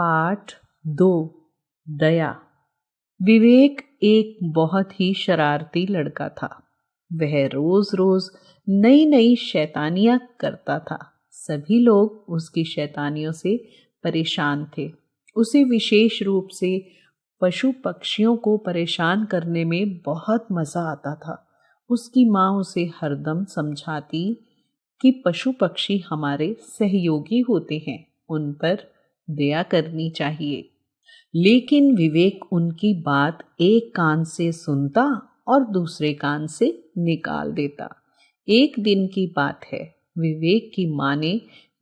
पाठ 2 दया। विवेक एक बहुत ही शरारती लड़का था। वह रोज रोज नई नई शैतानियां करता था। सभी लोग उसकी शैतानियों से परेशान थे। उसे विशेष रूप से पशु पक्षियों को परेशान करने में बहुत मजा आता था। उसकी माँ उसे हरदम समझाती कि पशु पक्षी हमारे सहयोगी होते हैं, उन पर दया करनी चाहिए। लेकिन विवेक उनकी बात एक कान से सुनता और दूसरे कान से निकाल देता। एक दिन की बात है, विवेक की माँ ने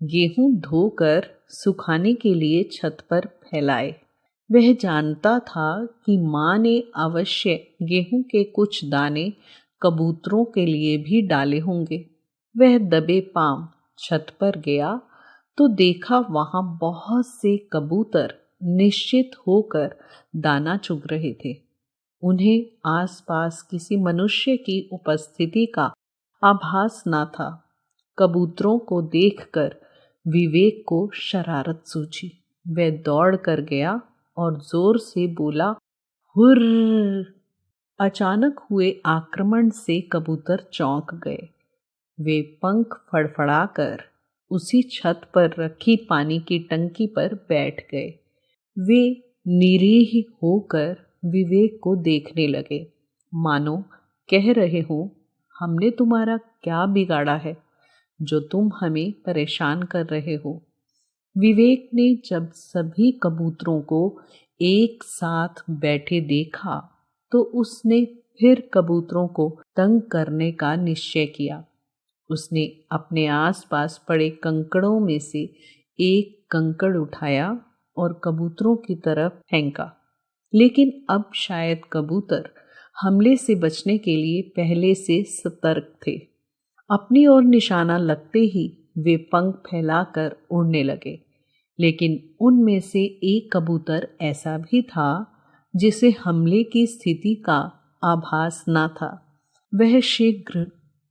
गेहूं धोकर सुखाने के लिए छत पर फैलाए। वह जानता था कि माँ ने अवश्य गेहूं के कुछ दाने कबूतरों के लिए भी डाले होंगे। वह दबे पांव छत पर गया तो देखा वहां बहुत से कबूतर निश्चित होकर दाना चुग रहे थे। उन्हें आसपास किसी मनुष्य की उपस्थिति का आभास न था। कबूतरों को देखकर विवेक को शरारत सूझी। वह दौड़ कर गया और जोर से बोला, हुर्र। अचानक हुए आक्रमण से कबूतर चौंक गए। वे पंख फड़फड़ाकर उसी छत पर रखी पानी की टंकी पर बैठ गए। वे निरीह होकर विवेक को देखने लगे, मानो कह रहे हो, हमने तुम्हारा क्या बिगाड़ा है जो तुम हमें परेशान कर रहे हो। विवेक ने जब सभी कबूतरों को एक साथ बैठे देखा तो उसने फिर कबूतरों को तंग करने का निश्चय किया। उसने अपने आसपास पड़े कंकड़ों में से एक कंकड़ उठाया और कबूतरों की तरफ फेंका। लेकिन अब शायद कबूतर हमले से बचने के लिए पहले से सतर्क थे। अपनी ओर निशाना लगते ही वे पंख फैलाकर उड़ने लगे। लेकिन उनमें से एक कबूतर ऐसा भी था जिसे हमले की स्थिति का आभास न था। वह शीघ्र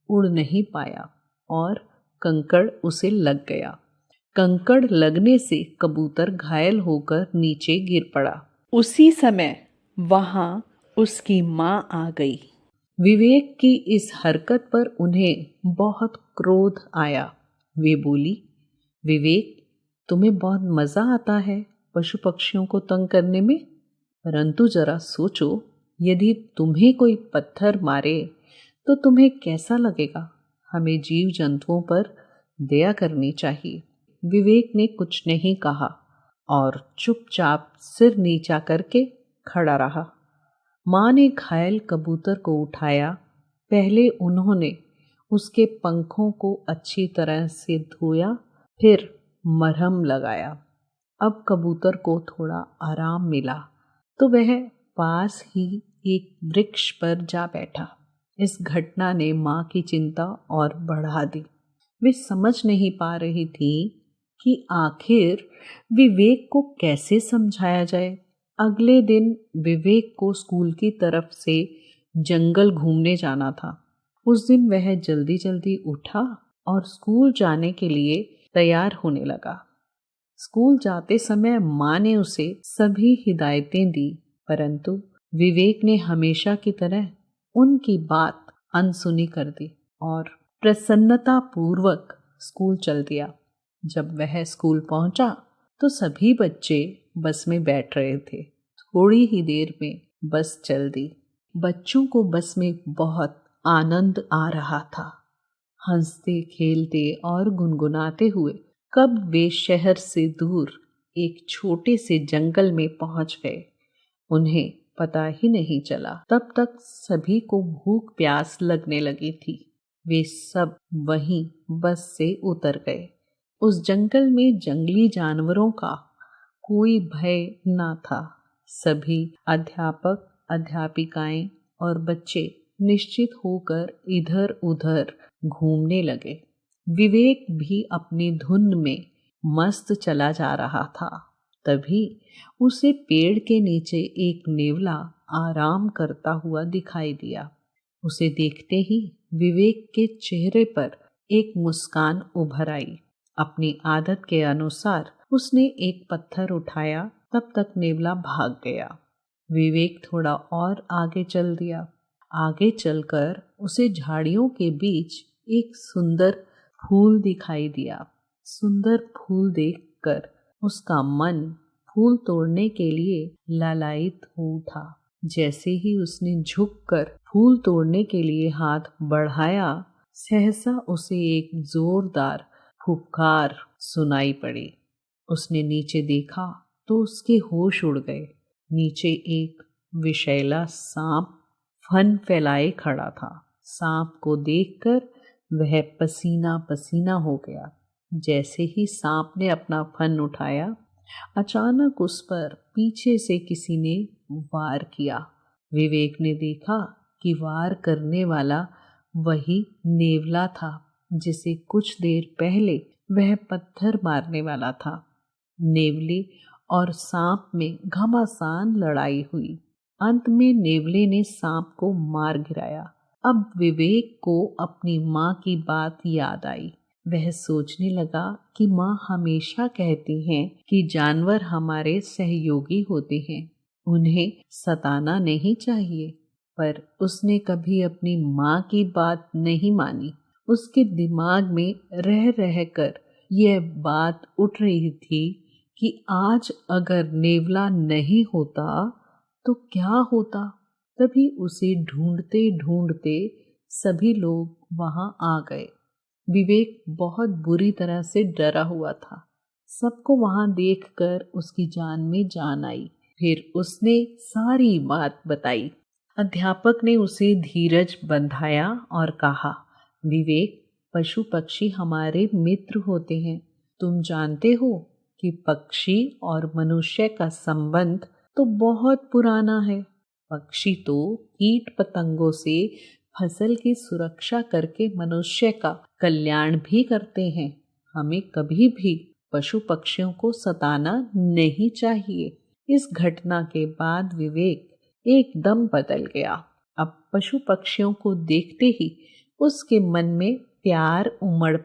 उड़ नहीं पाया और कंकड़ उसे लग गया। कंकड़ लगने से कबूतर घायल होकर नीचे गिर पड़ा। उसी समय वहां उसकी माँ आ गई। विवेक की इस हरकत पर उन्हें बहुत क्रोध आया। वे बोली, विवेक, तुम्हें बहुत मजा आता है पशु पक्षियों को तंग करने में, परंतु जरा सोचो, यदि तुम्हें कोई पत्थर मारे तो तुम्हें कैसा लगेगा। हमें जीव जंतुओं पर दया करनी चाहिए। विवेक ने कुछ नहीं कहा और चुपचाप सिर नीचा करके खड़ा रहा। माँ ने घायल कबूतर को उठाया। पहले उन्होंने उसके पंखों को अच्छी तरह से धोया, फिर मरहम लगाया। अब कबूतर को थोड़ा आराम मिला तो वह पास ही एक वृक्ष पर जा बैठा। इस घटना ने माँ की चिंता और बढ़ा दी। वे समझ नहीं पा रही थी कि आखिर विवेक को कैसे समझाया जाए। अगले दिन विवेक को स्कूल की तरफ से जंगल घूमने जाना था। उस दिन वह जल्दी जल्दी उठा और स्कूल जाने के लिए तैयार होने लगा। स्कूल जाते समय माँ ने उसे सभी हिदायतें दी, परंतु विवेक ने हमेशा की तरह उनकी बात अनसुनी कर दी और प्रसन्नता पूर्वक स्कूल चल दिया। जब वह स्कूल पहुंचा तो सभी बच्चे बस में बैठ रहे थे। थोड़ी ही देर में बस चल दी। बच्चों को बस में बहुत आनंद आ रहा था। हंसते खेलते और गुनगुनाते हुए कब वे शहर से दूर एक छोटे से जंगल में पहुंच गए, उन्हें पता ही नहीं चला। तब तक सभी को भूख प्यास लगने लगी थी। वे सब वहीं बस से उतर गए। उस जंगल में जंगली जानवरों का कोई भय न था। सभी अध्यापक, अध्यापिकाएं और बच्चे निश्चित होकर इधर उधर घूमने लगे। विवेक भी अपनी धुन में मस्त चला जा रहा था। तभी उसे पेड़ के नीचे एक नेवला आराम करता हुआ दिखाई दिया। उसे देखते ही विवेक के चेहरे पर एक मुस्कान उभर आई। अपनी आदत के अनुसार उसने एक पत्थर उठाया, तब तक नेवला भाग गया। विवेक थोड़ा और आगे चल दिया। आगे चलकर उसे झाड़ियों के बीच एक सुंदर फूल दिखाई दिया। सुंदर फूल देखकर उसका मन फूल तोड़ने के लिए लालायित हो उठा। जैसे ही उसने झुककर फूल तोड़ने के लिए हाथ बढ़ाया, सहसा उसे एक जोरदार फुफकार सुनाई पड़ी। उसने नीचे देखा तो उसके होश उड़ गए। नीचे एक विषैला सांप फन फैलाए खड़ा था। सांप को देखकर वह पसीना पसीना हो गया। जैसे ही सांप ने अपना फन उठाया, अचानक उस पर पीछे से किसी ने वार किया। विवेक ने देखा कि वार करने वाला वही नेवला था जिसे कुछ देर पहले वह पत्थर मारने वाला था। नेवले और सांप में घमासान लड़ाई हुई। अंत में नेवले ने सांप को मार गिराया। अब विवेक को अपनी माँ की बात याद आई। वह सोचने लगा कि माँ हमेशा कहती हैं कि जानवर हमारे सहयोगी होते हैं, उन्हें सताना नहीं चाहिए। पर उसने कभी अपनी माँ की बात नहीं मानी। उसके दिमाग में रह रहकर यह बात उठ रही थी कि आज अगर नेवला नहीं होता तो क्या होता। तभी उसे ढूंढते ढूंढते सभी लोग वहां आ गए। विवेक बहुत बुरी तरह से डरा हुआ था। सबको वहां देखकर उसकी जान में जान आई। फिर उसने सारी बात बताई। अध्यापक ने उसे धीरज बंधाया और कहा, विवेक, पशु पक्षी हमारे मित्र होते हैं। तुम जानते हो कि पक्षी और मनुष्य का संबंध तो बहुत पुराना है। पक्षी तो कीट पतंगों से फसल की सुरक्षा करके मनुष्य का कल्याण भी करते हैं। हमें कभी भी पशु पक्षियों को सताना नहीं चाहिए। इस घटना के बाद विवेक एकदम बदल गया। अब पशु पक्षियों को देखते ही उसके मन में प्यार उमड़